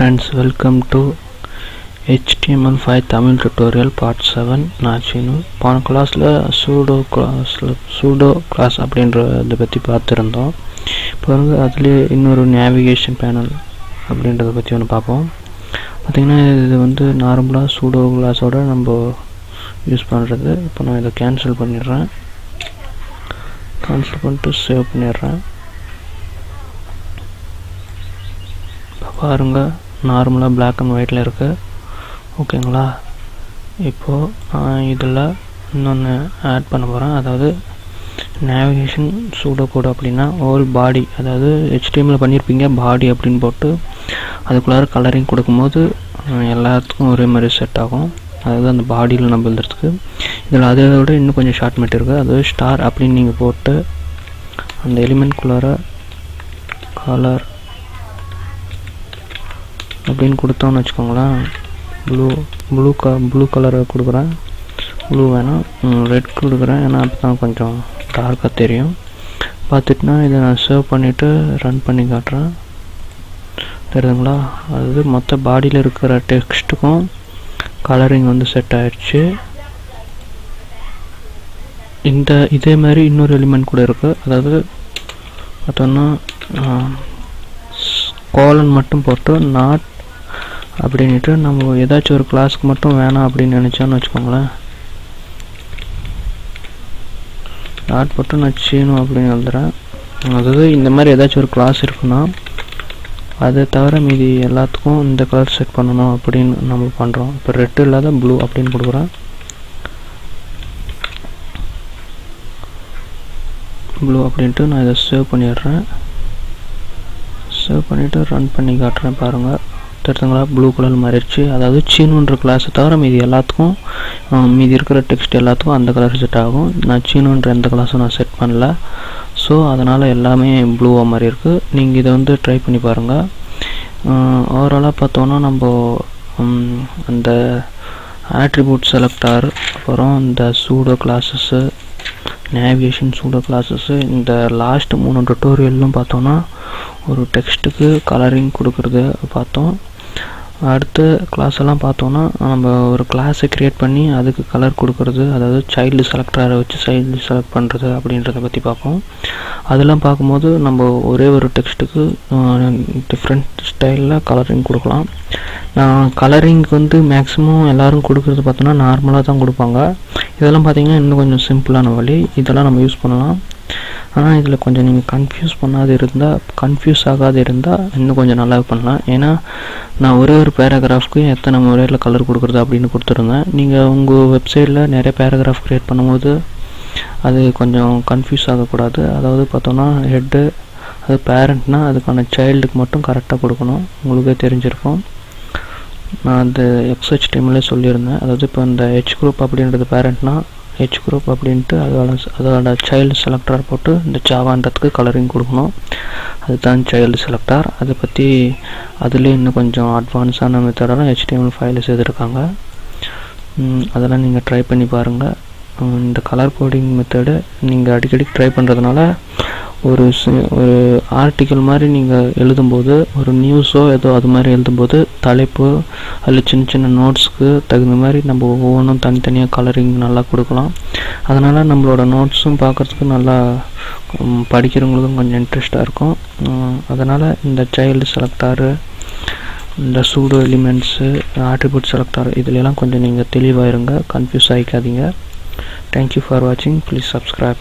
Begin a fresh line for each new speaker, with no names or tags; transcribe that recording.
friends, welcome to HTML5 Tamil tutorial part 7. நான் சீனு. போன கிளாஸில் சூடோ கிளாஸ் அப்படின்றத பற்றி பார்த்துருந்தோம். இப்போ வந்து அதுலேயே இன்னொரு நேவிகேஷன் பேனல் அப்படின்றத பற்றி ஒன்று பார்ப்போம். பார்த்திங்கன்னா இது வந்து நார்மலாக சூடோ கிளாஸோட நம்ம யூஸ் பண்ணுறது. இப்போ நான் இதை கேன்சல் பண்ணிடுறேன். கேன்சல் பண்ணிட்டு சேவ் பண்ணிடுறேன். பாருங்கள், நார்மலாக பிளாக் அண்ட் ஒயிட்டில் இருக்குது. ஓகேங்களா? இப்போது இதில் இன்னொன்று ஆட் பண்ண போகிறேன். அதாவது நேவிகேஷன் சூடோ கோட் அப்படின்னா ஹோல் பாடி, அதாவது HTML பண்ணியிருப்பீங்க பாடி அப்படின்னு போட்டு அதுக்குள்ளார கலரிங் கொடுக்கும்போது எல்லாத்துக்கும் ஒரே மாதிரி செட் ஆகும். அதாவது அந்த பாடியில் நம்ம எழுதுறதுக்கு. இதில் அதை விட இன்னும் கொஞ்சம் ஷார்ட்மெண்ட் இருக்குது. அதாவது ஸ்டார் அப்படின்னு நீங்கள் போட்டு அந்த எலிமெண்ட்குள்ளார கலர் அப்படின்னு கொடுத்தோன்னு வச்சுக்கோங்களேன். ப்ளூ கலரை கொடுக்குறேன். ப்ளூ வேணாம், ரெட் கொடுக்குறேன். ஏன்னா அப்போ தான் கொஞ்சம் டார்க்காக தெரியும். பார்த்துட்டுனா இதை நான் சேவ் பண்ணிவிட்டு ரன் பண்ணி காட்டுறேன். தெரியுதுங்களா? அதாவது மொத்த பாடியில் இருக்கிற டெக்ஸ்ட்டுக்கும் கலரிங் வந்து செட் ஆகிடுச்சு. இதே மாதிரி இன்னொரு எலிமெண்ட் கூட இருக்குது. அதாவது பார்த்தோன்னா கோலன் மட்டும் போட்டு நாட் அப்படின்ட்டு நம்ம ஏதாச்சும் ஒரு கிளாஸுக்கு மட்டும் வேணாம் அப்படின்னு நினச்சோன்னு வச்சுக்கோங்களேன். நாட் போட்டு நான் சீனு அப்படின்னு எழுதுறேன். அதாவது இந்த மாதிரி ஏதாச்சும் ஒரு கிளாஸ் இருக்குன்னா அதை தவிர மீதி எல்லாத்துக்கும் இந்த கலர் செட் பண்ணணும் அப்படின்னு நம்ம பண்ணுறோம். இப்போ ரெட்டு இல்லாத ப்ளூ அப்படின்னு கொடுக்குறேன். ப்ளூ அப்படின்ட்டு நான் இதை சேவ் பண்ணிடுறேன். சேவ் பண்ணிவிட்டு ரன் பண்ணி காட்டுறேன். பாருங்கள், தெரிஞ்சுங்களா? ப்ளூ கலர் மாறிடுச்சு. அதாவது சீனுன்ற கிளாஸை தவிர மீதி எல்லாத்துக்கும் மீதி இருக்கிற டெக்ஸ்ட் எல்லாத்துக்கும் அந்த கலர் செட் ஆகும். நான் சீனுன்ற எந்த கிளாஸும் நான் செட் பண்ணல. ஸோ அதனால் எல்லாமே ப்ளூவாக மாதிரி இருக்குது. நீங்கள் இதை வந்து ட்ரை பண்ணி பாருங்கள். ஓவராலாக பார்த்தோன்னா நம்ம அந்த ஆட்ரிபியூட் செலக்டார், அப்புறம் இந்த pseudo classes, navigation pseudo classes, இந்த லாஸ்ட் 3 டுட்டோரியல்லும் பார்த்தோன்னா ஒரு டெக்ஸ்ட்டுக்கு கலரிங் கொடுக்குறது பார்த்தோம். அடுத்த கிளாஸ் எல்லாம் பார்த்தோன்னா நம்ம ஒரு கிளாஸை க்ரியேட் பண்ணி அதுக்கு கலர் கொடுக்குறது, அதாவது சைல்டு செலக்டரை வச்சு சைல்டு செலக்ட் பண்ணுறது அப்படின்றத பற்றி பார்ப்போம். அதெல்லாம் பார்க்கும்போது நம்ம ஒரே ஒரு டெக்ஸ்ட்டுக்கு டிஃப்ரெண்ட் ஸ்டைலில் கலரிங் கொடுக்கலாம். கலரிங் வந்து மேக்ஸிமம் எல்லோரும் கொடுக்குறது பார்த்தோன்னா நார்மலாக தான் கொடுப்பாங்க. இதெல்லாம் பார்த்திங்கன்னா இன்னும் கொஞ்சம் சிம்பிளான வழி. இதெல்லாம் நம்ம யூஸ் பண்ணலாம். ஆனால் இதில் கொஞ்சம் நீங்கள் கன்ஃபியூஸ் ஆகாது இருந்தால் இன்னும் கொஞ்சம் நல்லா பண்ணலாம். ஏன்னா நான் ஒரே ஒரு பேராகிராஃப்க்கு எத்தனை முறையில் கலர் கொடுக்குறது அப்படின்னு கொடுத்துருந்தேன். நீங்கள் உங்கள் வெப்சைட்டில் நிறைய பேராகிராஃப் க்ரியேட் பண்ணும்போது அது கொஞ்சம் கன்ஃபியூஸ் ஆகக்கூடாது. அதாவது பார்த்தோன்னா ஹெட்டு, அது பேரண்ட்னால் அதுக்கான சைல்டுக்கு மட்டும் கரெக்டாக கொடுக்கணும். உங்களுக்கே தெரிஞ்சிருக்கும். நான் அந்த XHTML சொல்லியிருந்தேன். அதாவது இப்போ இந்த H குரூப் அப்படின்றது பேரண்ட்னா H குரூப் அப்படின்ட்டு அதோட சைல்டு செலக்டர் போட்டு இந்த ஜாவான்றதுக்கு கலரிங் கொடுக்கணும். அதுதான் சைல்டு செலக்டார். அதை பற்றி அதுலேயே இன்னும் கொஞ்சம் அட்வான்ஸான மெத்தடெல்லாம் HTML5 செய்திருக்காங்க. அதெல்லாம் நீங்கள் ட்ரை பண்ணி பாருங்கள். இந்த கலர் கோடிங் மெத்தடு நீங்கள் அடிக்கடி ட்ரை பண்ணுறதுனால ஒரு ஆர்டிக்கல் மாதிரி நீங்கள் எழுதும்போது, ஒரு நியூஸோ ஏதோ அது மாதிரி எழுதும்போது தலைப்பு அதில் சின்ன சின்ன நோட்ஸ்க்கு தகுந்த மாதிரி நம்ம ஒவ்வொன்றும் தனித்தனியாக கலரிங் நல்லா கொடுக்கலாம். அதனால் நம்மளோட நோட்ஸும் பார்க்குறதுக்கு நல்லா படிக்கிறவங்களுக்கும் கொஞ்சம் இன்ட்ரெஸ்டாக இருக்கும். அதனால் இந்த சைல்டு செலக்டாரு, இந்த சூடோ எலிமெண்ட்ஸு, ஆட்ரிபியூட் செலக்டார் இதிலெல்லாம் கொஞ்சம் நீங்கள் தெளிவாக இருங்க. கன்ஃபியூஸ் ஆகிக்காதீங்க. தேங்க்யூ ஃபார் வாட்சிங். Please subscribe.